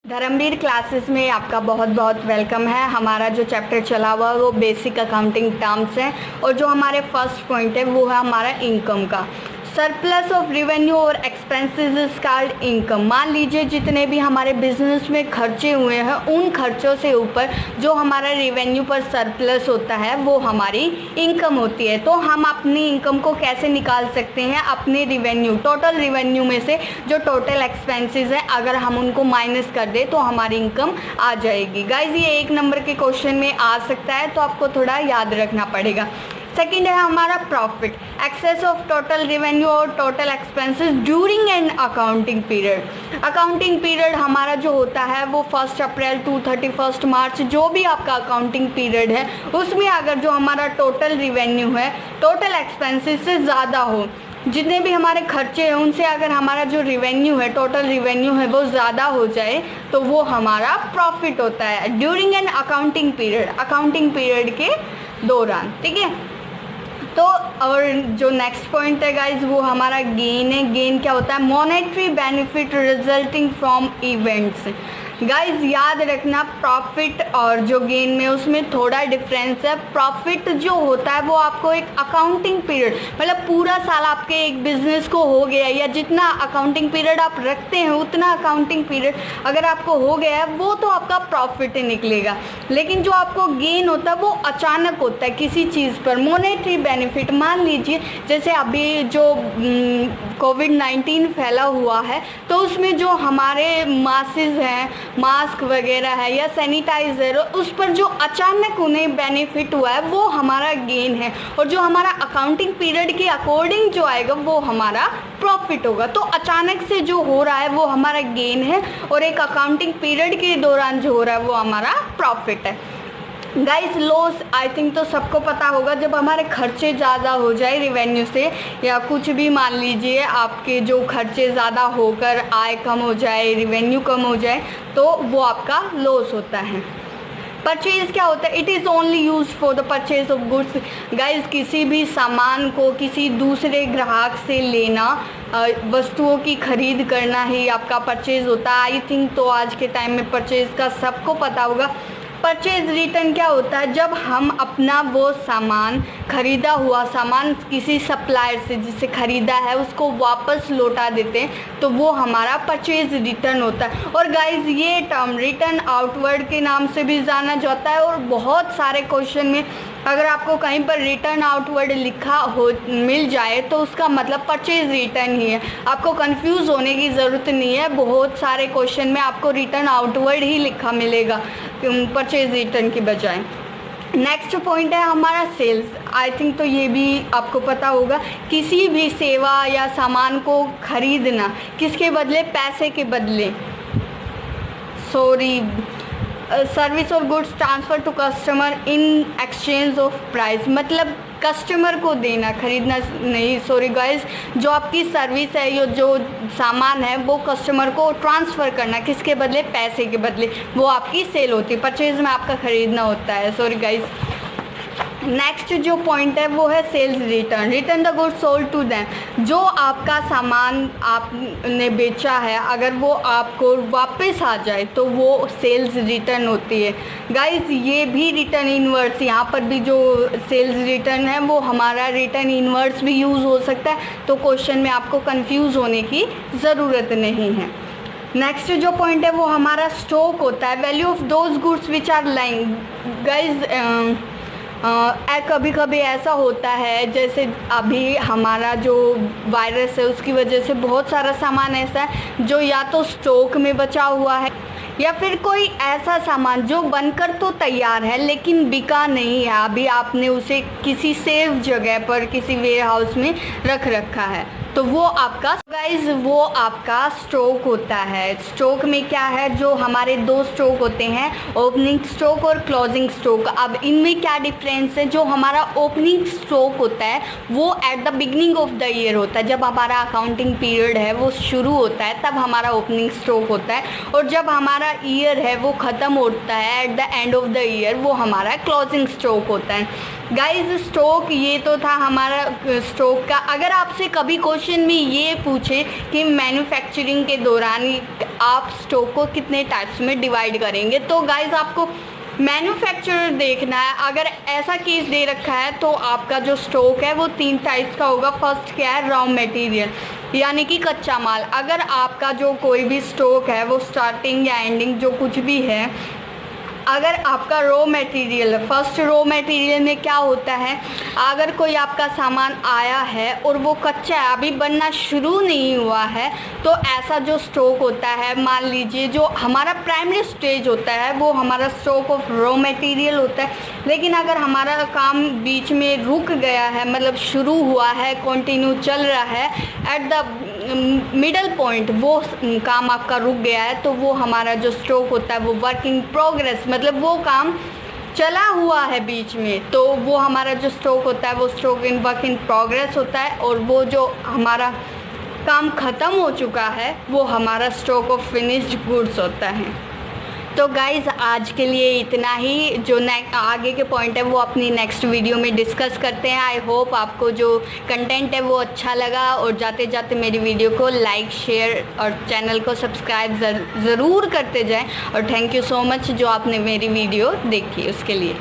Dharmveer classes में आपका बहुत बहुत वेलकम है। हमारा जो चैप्टर चला हुआ है वो बेसिक अकाउंटिंग टर्म्स है और जो हमारे फर्स्ट पॉइंट है वो है हमारा इनकम का। सरप्लस ऑफ रेवेन्यू और एक्सपेंसेस इज कॉल्ड इनकम। मान लीजिए जितने भी हमारे बिजनेस में खर्चे हुए हैं उन खर्चों से ऊपर जो हमारा रेवेन्यू पर सरप्लस होता है वो हमारी इनकम होती है। तो हम अपनी इनकम को कैसे निकाल सकते हैं? अपने रेवेन्यू, टोटल रेवेन्यू में से जो टोटल एक्सपेंसेस हैं अगर हम उनको माइनस कर दें तो हमारी इनकम आ जाएगी। गाइज ये 1 नंबर के क्वेश्चन में आ सकता है तो आपको थोड़ा याद रखना पड़ेगा। सेकेंड है हमारा profit, excess of total revenue और total expenses during an accounting period. Accounting period हमारा जो होता है वो 1 अप्रैल टू 31 मार्च, जो भी आपका अकाउंटिंग पीरियड है उसमें अगर जो हमारा टोटल रेवेन्यू है टोटल एक्सपेंसेस से ज़्यादा हो, जितने भी हमारे खर्चे हैं उनसे अगर हमारा जो रेवेन्यू है, टोटल रेवेन्यू है वो ज़्यादा हो जाए तो वो हमारा प्रॉफिट होता है during an accounting period, accounting period के दौरान। ठीक है, तो और जो नेक्स्ट पॉइंट है गाइज वो हमारा गेन है। गेन क्या होता है? Monetary benefit resulting from events. Guys याद रखना प्रॉफिट और जो गेन में उसमें थोड़ा डिफरेंस है। प्रॉफिट जो होता है वो आपको एक अकाउंटिंग पीरियड, मतलब पूरा साल आपके एक बिजनेस को हो गया या जितना अकाउंटिंग पीरियड आप रखते हैं उतना अकाउंटिंग पीरियड अगर आपको हो गया है वो तो आपका प्रॉफिट निकलेगा। लेकिन जो आपको गेन होता है वो अचानक होता है किसी चीज़ पर। मॉनेटरी बेनिफिट, मान लीजिए जैसे अभी जो कोविड-19 फैला हुआ है तो उसमें जो हमारे मासेस हैं, मास्क वगैरह है या सैनिटाइज़र, उस पर जो अचानक उन्हें बेनिफिट हुआ है वो हमारा गेन है। और जो हमारा अकाउंटिंग पीरियड के अकॉर्डिंग जो आएगा वो हमारा प्रॉफिट होगा। तो अचानक से जो हो रहा है वो हमारा गेन है और एक अकाउंटिंग पीरियड के दौरान जो हो रहा है वो हमारा प्रॉफिट है। गाइस लॉस आई थिंक तो सबको पता होगा, जब हमारे खर्चे ज़्यादा हो जाए रेवेन्यू से या कुछ भी, मान लीजिए आपके जो खर्चे ज़्यादा होकर आय कम हो जाए, रेवेन्यू कम हो जाए तो वो आपका लॉस होता है। परचेज क्या होता है? It is only use for the purchase of goods. Guys किसी भी सामान को किसी दूसरे ग्राहक से लेना, वस्तुओं की खरीद करना ही आपका परचेज होता है। आई थिंक तो आज के टाइम में परचेज का सबको पता होगा। परचेज रिटर्न क्या होता है? जब हम अपना वो सामान, खरीदा हुआ सामान किसी सप्लायर से जिससे ख़रीदा है उसको वापस लौटा देते हैं तो वो हमारा परचेज रिटर्न होता है। और गाइज ये टर्म रिटर्न आउटवर्ड के नाम से भी जाना जाता है और बहुत सारे क्वेश्चन में अगर आपको कहीं पर रिटर्न आउटवर्ड लिखा हो मिल जाए तो उसका मतलब परचेज रिटर्न ही है। आपको कंफ्यूज होने की ज़रूरत नहीं है, बहुत सारे क्वेश्चन में आपको रिटर्न आउटवर्ड ही लिखा मिलेगा परचेज रिटर्न की बजाय। नेक्स्ट पॉइंट है हमारा सेल्स। आई थिंक तो ये भी आपको पता होगा, किसी भी सेवा या सामान को खरीदना किसके बदले? पैसे के बदले, सर्विस और goods transfer to customer in exchange of price, मतलब कस्टमर को देना, खरीदना नहीं, सॉरी गाइस, जो आपकी सर्विस है या जो सामान है वो कस्टमर को ट्रांसफ़र करना, किसके बदले? पैसे के बदले, वो आपकी सेल होती है। परचेज में आपका ख़रीदना होता है, सॉरी गाइस। नेक्स्ट जो पॉइंट है वो है sales return. Return the goods sold to them. जो आपका सामान आपने बेचा है अगर वो आपको वापस आ जाए तो वो सेल्स रिटर्न होती है। गाइस ये भी रिटर्न इनवर्स, यहाँ पर भी जो सेल्स रिटर्न है वो हमारा रिटर्न इनवर्स भी यूज़ हो सकता है, तो क्वेश्चन में आपको कंफ्यूज होने की ज़रूरत नहीं है। नेक्स्ट जो पॉइंट है वो हमारा स्टॉक होता है। Value of those goods which are lying. Guys कभी कभी ऐसा होता है जैसे अभी हमारा जो वायरस है उसकी वजह से बहुत सारा सामान ऐसा है जो या तो स्टॉक में बचा हुआ है या फिर कोई ऐसा सामान जो बनकर तो तैयार है लेकिन बिका नहीं है, अभी आपने उसे किसी सेफ जगह पर किसी वेयर हाउस में रख रखा है तो वो आपका गाइज वो आपका स्टॉक होता है। स्टॉक में क्या है? जो हमारे 2 स्टॉक होते हैं, ओपनिंग स्टॉक और क्लोजिंग स्टॉक। अब इनमें क्या डिफरेंस है? जो हमारा ओपनिंग स्टॉक होता है वो at the beginning of the year होता है, जब हमारा अकाउंटिंग पीरियड है वो शुरू होता है तब हमारा ओपनिंग स्टॉक होता है, और जब हमारा ईयर है वो ख़त्म होता है at the end of the year वो हमारा क्लोजिंग स्टॉक होता है। गाइज स्टॉक ये तो था हमारा स्टॉक का। अगर आपसे कभी क्वेश्चन में ये पूछा पूछे कि मैन्युफैक्चरिंग के दौरान आप स्टॉक को कितने टाइप्स में डिवाइड करेंगे, तो गाइस आपको मैन्युफैक्चरर देखना है। अगर ऐसा केस दे रखा है तो आपका जो स्टॉक है वो 3 टाइप्स का होगा। फर्स्ट क्या है, रॉ मटेरियल यानी कि कच्चा माल। अगर आपका जो कोई भी स्टॉक है वो स्टार्टिंग या एंडिंग जो कुछ भी है, अगर आपका रॉ मटेरियल है, फर्स्ट रॉ मटेरियल में क्या होता है, अगर कोई आपका सामान आया है और वो कच्चा है, अभी बनना शुरू नहीं हुआ है, तो ऐसा जो स्टॉक होता है, मान लीजिए जो हमारा प्राइमरी स्टेज होता है वो हमारा स्टॉक ऑफ रॉ मटेरियल होता है। लेकिन अगर हमारा काम बीच में रुक गया है, मतलब शुरू हुआ है, कंटिन्यू चल रहा है, एट द मिडल पॉइंट वो काम आपका रुक गया है, तो वो हमारा जो स्टॉक होता है वो वर्क इन प्रोग्रेस, मतलब वो काम चला हुआ है बीच में, तो वो हमारा जो स्टॉक होता है वो stock in work in progress होता है। और वो जो हमारा काम ख़त्म हो चुका है वो हमारा स्टॉक ऑफ फिनिश्ड गुड्स होता है। तो गाइज़ आज के लिए इतना ही, जो आगे के पॉइंट है वो अपनी नेक्स्ट वीडियो में डिस्कस करते हैं। आई होप आपको जो कंटेंट है वो अच्छा लगा, और जाते जाते मेरी वीडियो को लाइक, शेयर और चैनल को सब्सक्राइब ज़रूर करते जाएं। और थैंक यू सो मच जो आपने मेरी वीडियो देखी उसके लिए।